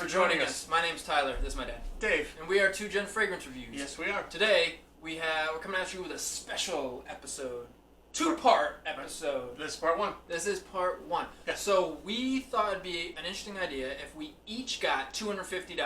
for joining us. My name's Tyler. This is my dad. Dave. And we are Two Gen Fragrance Reviews. Yes, we are. Today, we're coming at you with a special episode. Two-part episode. This is part one. This is part one. Yeah. So we thought it'd be an interesting idea if we each got $250.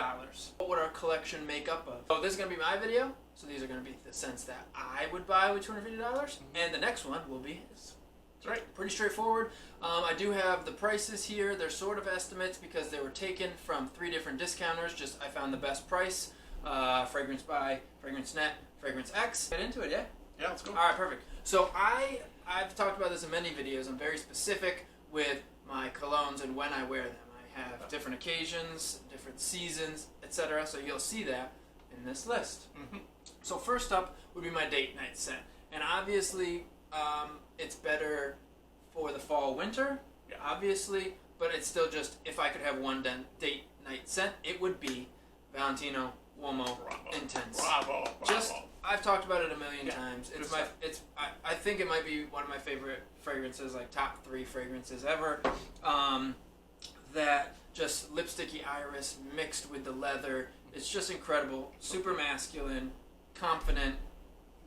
What would our collection make up of? So this is going to be my video. So these are going to be the scents that I would buy with $250. And the next one will be his. That's right. Pretty straightforward. I do have the prices here. They're sort of estimates because they were taken from 3 different discounters. I found the best price. Fragrance Buy, Fragrance Net, Fragrance X. Get into it, yeah? Yeah, let's go. All right, perfect. So I've talked about this in many videos. I'm very specific with my colognes and when I wear them. I have different occasions, different seasons, etc. So you'll see that in this list. So first up would be my date night scent. And obviously, it's better for the fall winter, obviously, but it's still just, if I could have one date night scent, it would be Valentino Uomo Intense. Bravo. I've talked about it a million times. I think it might be one of my favorite fragrances, like top 3 fragrances ever. That just lipsticky iris mixed with the leather. It's just incredible. Super masculine, confident,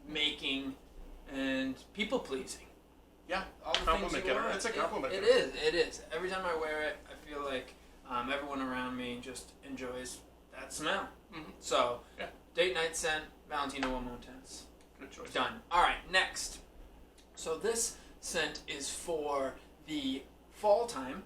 making, and people pleasing. Yeah, all the compliment things you getter. want. It's a compliment getter. It is. Every time I wear it, I feel like everyone around me just enjoys that smell. So, date night scent, Valentino Uomo Intense. Good choice. Done. All right, next. So this scent is for the fall time,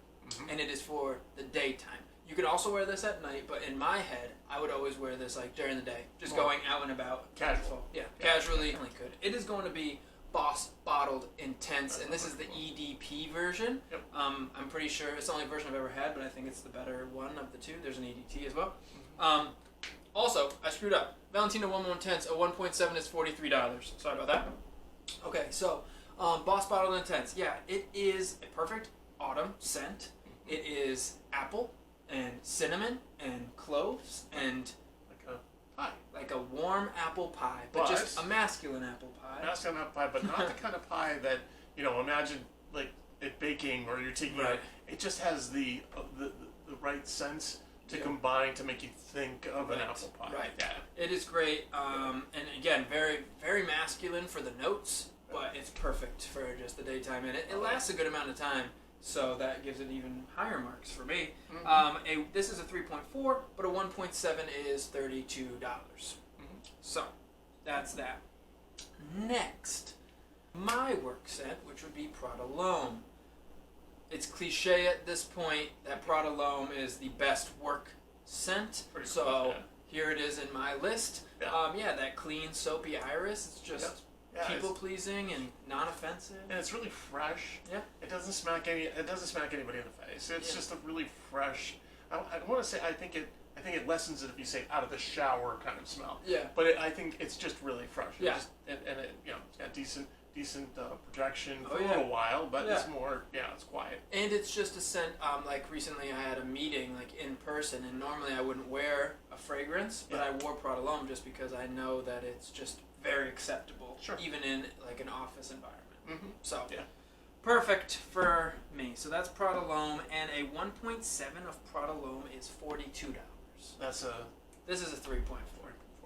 and it is for the daytime. You could also wear this at night, but in my head, I would always wear this like during the day, just going out and about. Casual. Yeah, casually. Good. It is going to be Boss Bottled Intense, and this is the EDP version. Yep. I'm pretty sure it's the only version I've ever had, but I think it's the better one of the 2. There's an EDT as well. Also, I screwed up. Valentino Uomo Intense, a 1.7 is $43. Sorry about that. Okay, so Boss Bottled Intense. Yeah, it is a perfect autumn scent. It is apple and cinnamon and cloves and like a pie. Like a warm apple pie, but just a masculine apple pie. Masculine apple pie, but not the kind of pie that, imagine like it baking or you're taking it just has the right sense to combine to make you think of an apple pie. Right. Yeah. It is great. And again, very, very masculine for the notes, but it's perfect for just the daytime. And it lasts a good amount of time, so that gives it even higher marks for me. This is a 3.4, but a 1.7 is $32. So, that's that. Next, my work scent, which would be Prada L'Homme. It's cliche at this point that Prada L'Homme is the best work scent. Here it is in my list. That clean, soapy iris. It's just people-pleasing and non-offensive. And it's really fresh. Yeah. It doesn't smack anybody in the face. It's just a really fresh. I want to say I think it lessens it if you say out of the shower kind of smell. Yeah. But I think it's just really fresh. Yeah. It's got decent projection for a little while, but it's more, it's quiet. And it's just a scent, like recently I had a meeting, like in person, and normally I wouldn't wear a fragrance, but I wore Prada L'Homme just because I know that it's just very acceptable, even in like an office environment. So, perfect for me. So that's Prada L'Homme, and a 1.7 of Prada L'Homme is $42. This is a 3.4,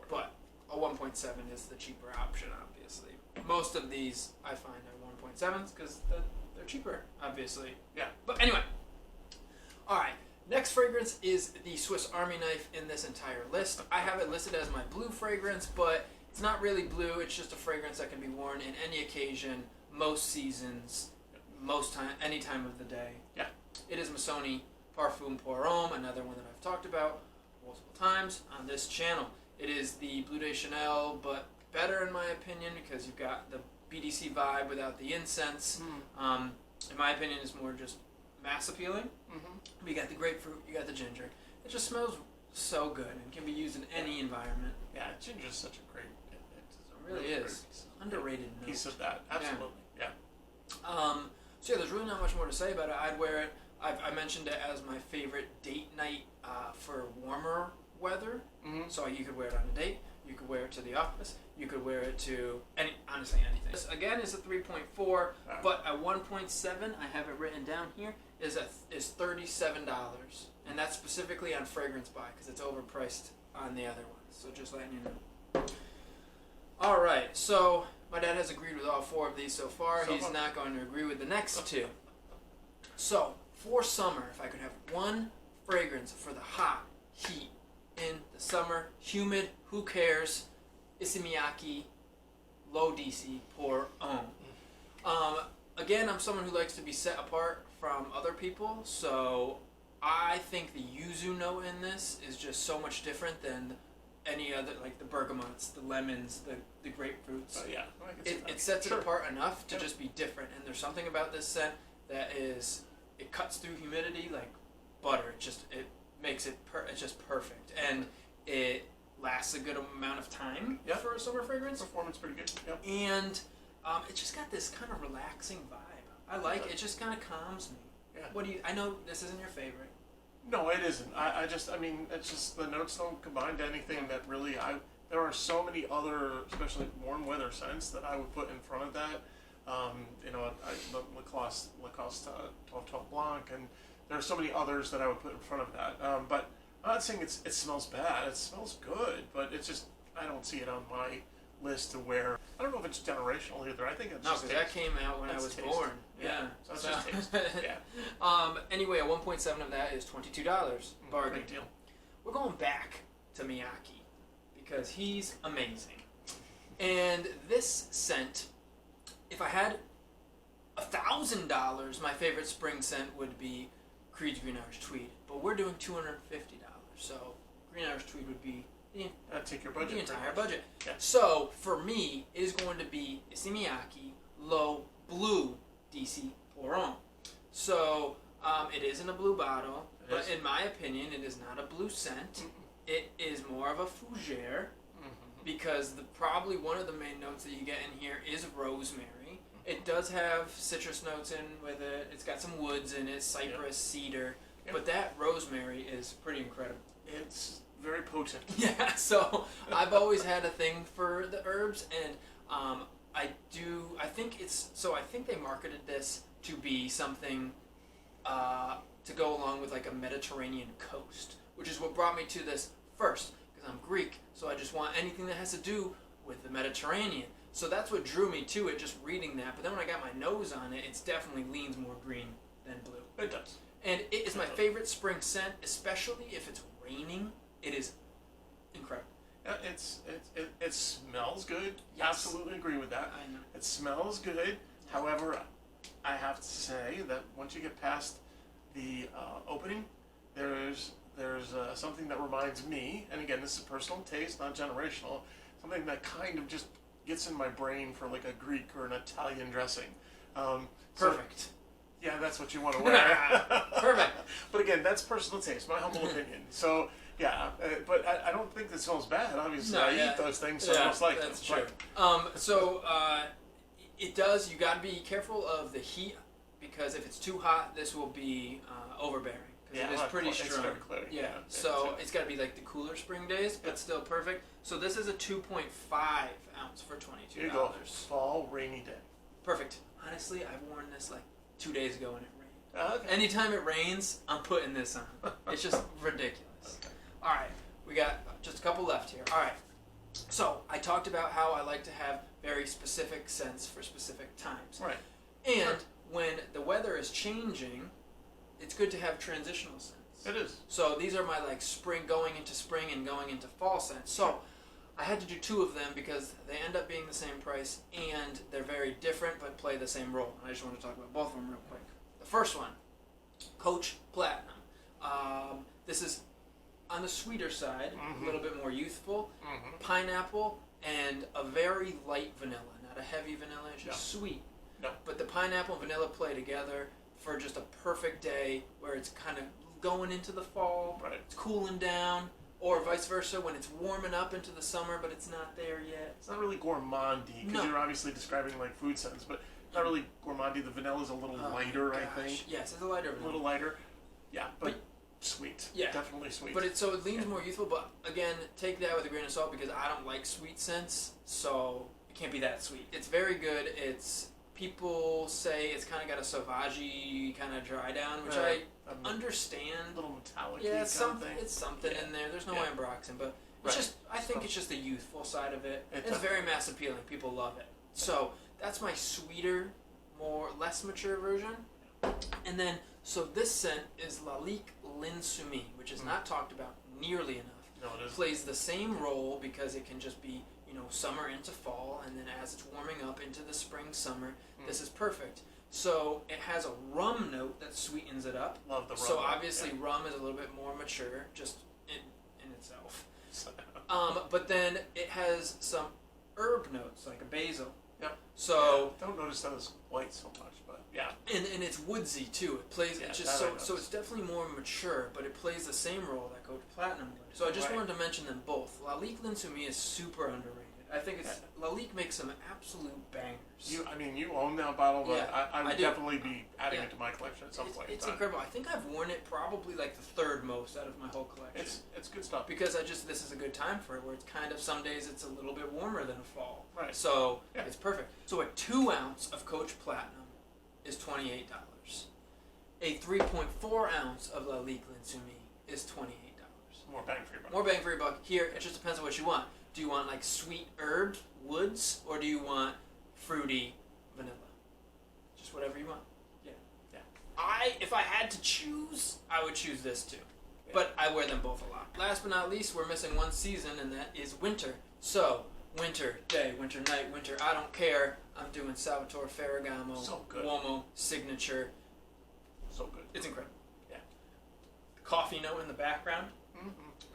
but a 1.7 is the cheaper option, obviously. Most of these I find are 1.7s because they're cheaper, obviously. Yeah. But anyway. Alright. Next fragrance is the Swiss Army knife in this entire list. I have it listed as my blue fragrance, but it's not really blue. It's just a fragrance that can be worn in any occasion, most seasons, any time of the day. Yeah. It is Missoni Parfum pour Homme, another one that I've talked about multiple times on this channel. It is the Bleu de Chanel, but better in my opinion because you've got the BDC vibe without the incense. In my opinion, it's more just mass appealing. But you got the grapefruit, you got the ginger. It just smells so good and can be used in any environment. Yeah, ginger is such a great. It really is. Underrated note. Piece of that, absolutely. Yeah. So there's really not much more to say about it. I'd wear it. I mentioned it as my favorite date night for warmer weather. So you could wear it on a date. You could wear it to the office. You could wear it to honestly anything. This again is a 3.4, but a 1.7, I have it written down here, is $37, and that's specifically on Fragrance Buy because it's overpriced on the other ones. So just letting you know. All right, so my dad has agreed with all 4 of these so far. He's not going to agree with the next 2. So for summer, if I could have one fragrance for the hot heat in the summer, humid, who cares? Issey Miyake, Low Dissey, Pour Homme. Again, I'm someone who likes to be set apart from other people, so I think the yuzu note in this is just so much different than any other, like the bergamots, the lemons, the grapefruits. Yeah, it sets it apart enough to just be different, and there's something about this scent that it cuts through humidity like butter. It makes it it's just perfect, and it lasts a good amount of time for a summer fragrance. Performance pretty good. Yep. And it just got this kind of relaxing vibe. I like it. It just kind of calms me. Yeah. What do you? I know this isn't your favorite. No, it isn't. I mean, it's just the notes don't combine to anything that really. There are so many other, especially warm weather scents that I would put in front of that. Lacoste 12 Blanc, and there are so many others that I would put in front of that. But I'm not saying it smells bad. It smells good, but it's just I don't see it on my list to wear. I don't know if it's generational either. I think it's just taste. That came out when I was born. Yeah. So it's just taste. Yeah. Anyway, a 1.7 of that is $22. Bargain. Big deal. We're going back to Miyake because he's amazing. And this scent, if I had $1,000, my favorite spring scent would be Creed's Green Irish Tweed. But we're doing $250, so Green Irish Tweed would be take your budget. The entire budget. Yeah. So for me, it is going to be Issey Miyake Low Blue Dissey Pour Homme. So it is in a blue bottle, but in my opinion, it is not a blue scent. It is more of a fougere because probably one of the main notes that you get in here is rosemary. It does have citrus notes in with it. It's got some woods in it, cypress, cedar, but that rosemary is pretty incredible. It's very potent. Yeah, so I've always had a thing for the herbs, and I think they marketed this to be something to go along with like a Mediterranean coast, which is what brought me to this first, because I'm Greek, so I just want anything that has to do with the Mediterranean. So that's what drew me to it, just reading that. But then when I got my nose on it, it definitely leans more green than blue. It does. And it is my favorite spring scent, especially if it's raining. It is incredible. Yeah, it smells good. Yes. Absolutely agree with that. I know. It smells good. However, I have to say that once you get past the opening, there's something that reminds me, and again, this is personal taste, not generational, something that kind of just gets in my brain for like a Greek or an Italian dressing. Perfect. Yeah, that's what you want to wear. Perfect. But again, that's personal taste, my humble opinion. So, yeah, but I don't think that smells bad. Obviously, I eat those things, so I most like that's them. True. It does, you got to be careful of the heat, because if it's too hot, this will be overbearing. Because it is pretty strong. It's very clear. Yeah, so it's got to be like the cooler spring days, but still perfect. So this is a 2.5 ounce for $22. Here you go. Fall, rainy day. Perfect. Honestly, I've worn this like 2 days ago and it rained. Okay. Anytime it rains, I'm putting this on. It's just ridiculous. Okay. All right, we got just a couple left here. All right, so I talked about how I like to have very specific scents for specific times. Right. And when the weather is changing, it's good to have transitional scents. It is. So these are my like going into spring and going into fall scents. So I had to do 2 of them because they end up being the same price and they're very different but play the same role. And I just want to talk about both of them real quick. The first one, Coach Platinum. This is on the sweeter side, a little bit more youthful, pineapple, and a very light vanilla. Not a heavy vanilla, it's just sweet. No. But the pineapple and vanilla play together for just a perfect day where it's kind of going into the fall, it's cooling down, or vice versa when it's warming up into the summer but it's not there yet. It's not really gourmandy, because you're obviously describing like food scents, but not really gourmandy. The vanilla's a little lighter, I think. Yes, it's a lighter vanilla. A little lighter. Yeah, but sweet. Yeah. Definitely sweet. But it leans more youthful, but again, take that with a grain of salt because I don't like sweet scents, so it can't be that sweet. It's very good. People say it's kind of got a sauvage kind of dry down, which I understand. A little metallic. Yeah, it's something in there. There's no ambroxan, but I think it's just the youthful side of it. It's very mass appealing. People love it. So that's my sweeter, less mature version. And then, so this scent is L'Alique L'Insoumis, which is not talked about nearly enough. No, it is. Plays the same role because it can just be, summer into fall, and then as it's warming up into the spring, summer, this is perfect. So it has a rum note that sweetens it up. Love the rum. So obviously rum is a little bit more mature, just in itself. But then it has some herb notes, like a basil. Yep. So don't notice that as quite so much, but yeah. And it's woodsy too. It plays it's just so it's definitely more mature, but it plays the same role that Coach Platinum would. So I just wanted to mention them both. L'Alique L'Insoumis is super underrated. I think L'Alique makes some absolute bangers. You own that bottle, but I would definitely be adding it to my collection at some point. It's incredible. I think I've worn it probably like the third most out of my whole collection. It's good stuff. Because this is a good time for it, where it's kind of, some days it's a little bit warmer than a fall. Right. So it's perfect. So a 2 ounce of Coach Platinum is $28. A 3.4 ounce of L'Alique L'Insoumis is $28. More bang for your buck. More bang for your buck. Here, it just depends on what you want. Do you want like sweet herb woods, or do you want fruity vanilla? Just whatever you want. Yeah. If I had to choose, I would choose this too. Yeah. But I wear them both a lot. Last but not least, we're missing one season, and that is winter. So, winter day, winter night, winter, I don't care. I'm doing Salvatore Ferragamo, Uomo, signature. So good. It's incredible. Yeah. The coffee note in the background,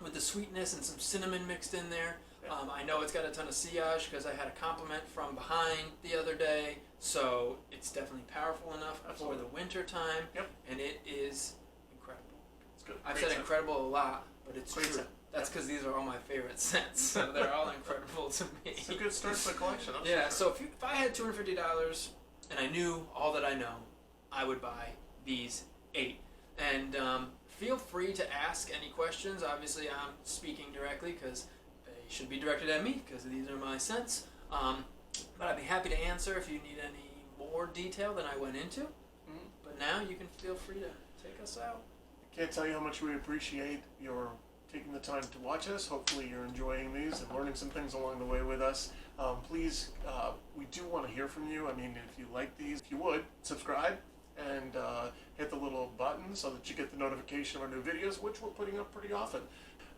with the sweetness and some cinnamon mixed in there. I know it's got a ton of sillage because I had a compliment from behind the other day, so it's definitely powerful enough for the winter time, and it is incredible. It's good. I've said incredible a lot, but it's true. That's because these are all my favorite scents, so they're all incredible to me. It's a good start to the collection. So if I had $250 and I knew all that I know, I would buy these 8. And feel free to ask any questions. Obviously, I'm speaking directly because they should be directed at me because these are my scents. But I'd be happy to answer if you need any more detail than I went into. But now you can feel free to take us out. I can't tell you how much we appreciate your taking the time to watch us. Hopefully you're enjoying these and learning some things along the way with us. Please, we do want to hear from you. I mean, if you like these, if you would, subscribe and hit the little button so that you get the notification of our new videos, which we're putting up pretty often.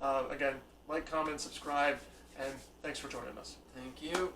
Again, like, comment, subscribe, and thanks for joining us. Thank you.